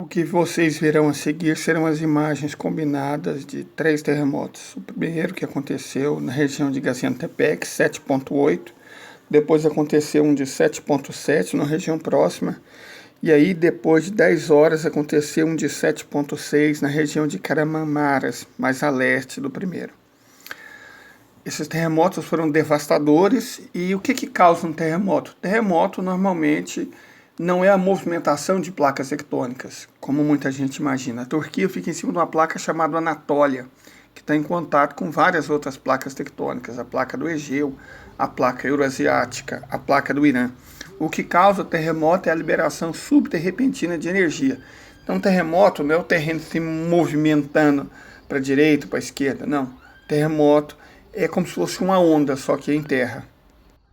O que vocês verão a seguir serão as imagens combinadas de 3 terremotos. O primeiro que aconteceu na região de Gaziantep, 7.8. Depois aconteceu um de 7.7 na região próxima. E aí, depois de 10 horas, aconteceu um de 7.6 na região de Kahramanmaraş, mais a leste do primeiro. Esses terremotos foram devastadores. E o que causa um terremoto? Terremoto, normalmente, não é a movimentação de placas tectônicas, como muita gente imagina. A Turquia fica em cima de uma placa chamada Anatólia, que está em contato com várias outras placas tectônicas, a placa do Egeu, a placa euroasiática, a placa do Irã. O que causa terremoto é a liberação súbita e repentina de energia. Então, terremoto não é o terreno se movimentando para a direita, para a esquerda, não. Terremoto é como se fosse uma onda, só que em terra.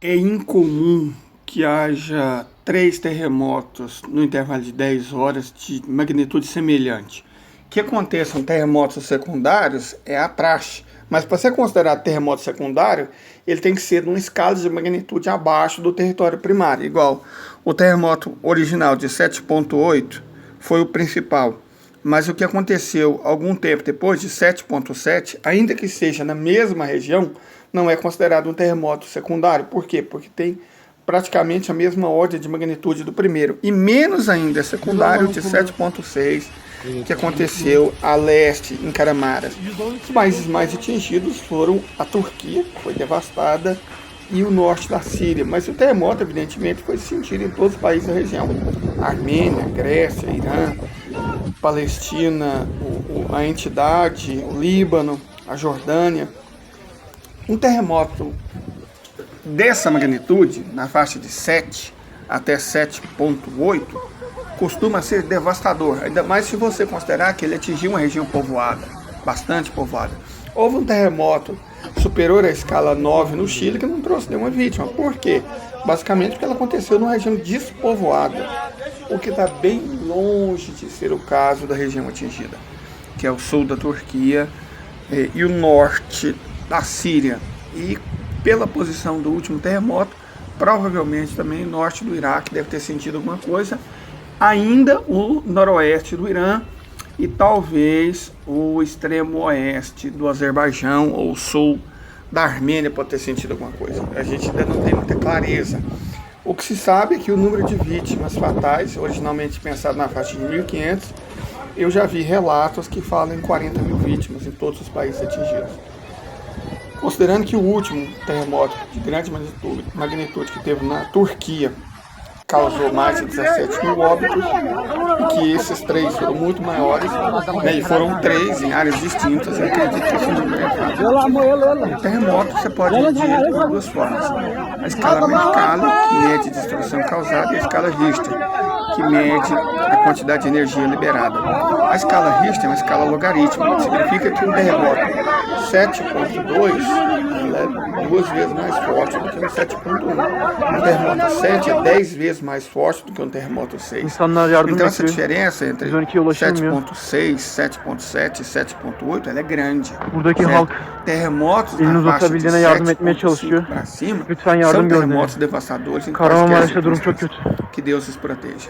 É incomum que haja 3 terremotos no intervalo de 10 horas de magnitude semelhante. Que aconteçam terremotos secundários é a praxe, mas para ser considerado terremoto secundário, ele tem que ser numa escala de magnitude abaixo do território primário, igual o terremoto original de 7.8 foi o principal, mas o que aconteceu algum tempo depois de 7.7, ainda que seja na mesma região, não é considerado um terremoto secundário. Por quê? Porque tem praticamente a mesma ordem de magnitude do primeiro, e menos ainda secundário de 7.6, que aconteceu a leste, em Kahramanmaraş. Os países mais atingidos foram a Turquia, que foi devastada, e o norte da Síria, mas o terremoto, evidentemente, foi sentido em todos os países da região. Armênia, Grécia, Irã, Palestina, a entidade, o Líbano, a Jordânia. Um terremoto dessa magnitude, na faixa de 7 até 7.8, costuma ser devastador, ainda mais se você considerar que ele atingiu uma região povoada, bastante povoada. Houve um terremoto superior à escala 9 no Chile que não trouxe nenhuma vítima. Por quê? Basicamente porque ela aconteceu numa região despovoada, o que está bem longe de ser o caso da região atingida, que é o sul da Turquia e o norte da Síria. E pela posição do último terremoto, provavelmente também o norte do Iraque deve ter sentido alguma coisa, ainda o noroeste do Irã e talvez o extremo oeste do Azerbaijão ou o sul da Armênia pode ter sentido alguma coisa. A gente ainda não tem muita clareza. O que se sabe é que o número de vítimas fatais, originalmente pensado na faixa de 1.500, eu já vi relatos que falam em 40 mil vítimas em todos os países atingidos. Considerando que o último terremoto de grande magnitude que teve na Turquia causou mais de 17 mil óbitos, e que esses 3 foram muito maiores, né, e foram 3 em áreas distintas, eu acredito que esse número é errado. O terremoto você pode medir de 2 formas: a escala Mercalli, que mede a destruição causada, e a escala Richter, que mede a quantidade de energia liberada. A escala Richter é uma escala logarítmica, que significa que um terremoto 7.2 é 2 vezes mais forte do que um 7.1. Um terremoto 7 é 10 vezes mais forte do que um terremoto 6. Então essa diferença entre 7.6, 7.7 e 7.8 ela é grande. Terremotos na faixa de 7.5 para cima são terremotos devastadores em quaisquer circunstâncias. Que Deus os proteja.